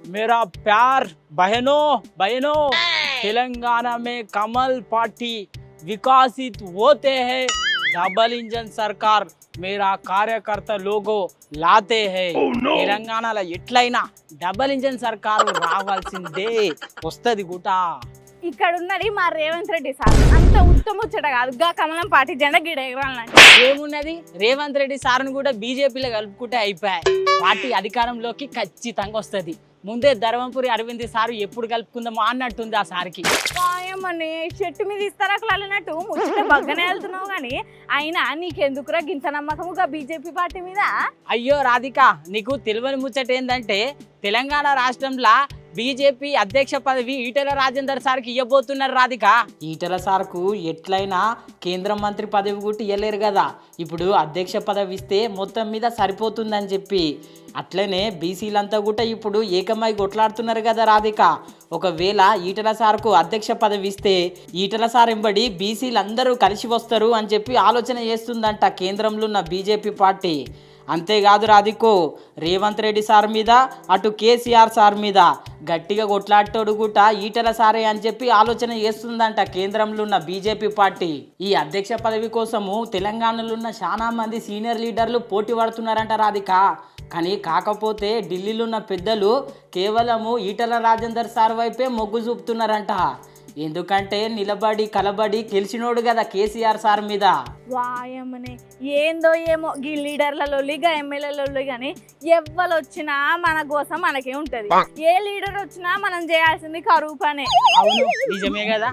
मेरा प्यार बहनों बहनों, तेलंगाना में कमल पार्टी विकसित होते हैं, डबल इंजन सरकार मेरा कार्यकर्ता लोगो लाते हैं. తెలంగాణలో ఎట్లయినా డబల్ ఇంజన్ సర్కారు రావాల్సిందే, వస్తది గుట. ఇక్కడ ఉన్నది మా రేవంత్ రెడ్డి సార్, అంత ఉత్తముచ్చట కాదు. గా కమలం పార్టీ జెండా గిడ ఎగరాలంటే ఏమున్నది, రేవంత్ రెడ్డి సార్ను కూడా బీజేపీలో కలుపుకుంటే అయిపోయాయి. పార్టీ అధికారంలోకి ఖచ్చితంగా వస్తుంది. ముందే ధర్మపురి అరవింద్ సారు ఎప్పుడు కలుపుకుందామో అన్నట్టుంది ఆ సార్కి. ఏమని చెట్టు మీద ఇస్తారాకులు అన్నట్టు ముచ్చట బగ్గనే వెళ్తున్నావు కానీ అయినా నీకెందుకురా గింత నమ్మకముగా బీజేపీ పార్టీ మీద? అయ్యో రాధిక, నీకు తెలియని ముచ్చట ఏంటంటే తెలంగాణ రాష్ట్రంలో బీజేపీ అధ్యక్ష పదవి ఈటెల రాజేందర్ సార్కి ఇవ్వబోతున్నారు రాధిక. ఈటెల సార్కు ఎట్లయినా కేంద్ర మంత్రి పదవి కూడా ఇవ్వలేరు కదా, ఇప్పుడు అధ్యక్ష పదవి ఇస్తే మొత్తం మీద సరిపోతుందని చెప్పి అట్లనే బీసీలంతా కూడా ఇప్పుడు ఏకమై కొట్లాడుతున్నారు కదా రాధిక. ఒకవేళ ఈటెల సార్కు అధ్యక్ష పదవి ఇస్తే ఈటెల సార్ ఎంబడి బీసీలందరూ కలిసి వస్తారు అని చెప్పి ఆలోచన చేస్తుందంట కేంద్రంలో ఉన్న బీజేపీ పార్టీ. అంతేకాదు రాధికో, రేవంత్ రెడ్డి సార్ మీద అటు కేసీఆర్ సార్ మీద గట్టిగా కొట్లాడటోడు కూడా ఈటెల సారే అని చెప్పి ఆలోచన చేస్తుందంట కేంద్రంలో ఉన్న బీజేపీ పార్టీ. ఈ అధ్యక్ష పదవి కోసము తెలంగాణలో ఉన్న చాలా మంది సీనియర్ లీడర్లు పోటీ పడుతున్నారంట రాధిక. కానీ కాకపోతే ఢిల్లీలో ఉన్న పెద్దలు కేవలము ఈటెల రాజేందర్ సార్ వైపే మొగ్గు చూపుతున్నారంట. ఎందుకంటే నిలబడి కలబడి గెలిచినోడు కదా కేసీఆర్ సార్ మీద. వాయమ్మనే ఏందో ఏమో గీ లీడర్లలో గా ఎమ్మెల్యేలలో కానీ ఎవ్వరు వచ్చినా మన కోసం మనకే ఉంటది. ఏ లీడర్ వచ్చినా మనం చేయాల్సింది కరువు పనే. అవును, నిజమే కదా.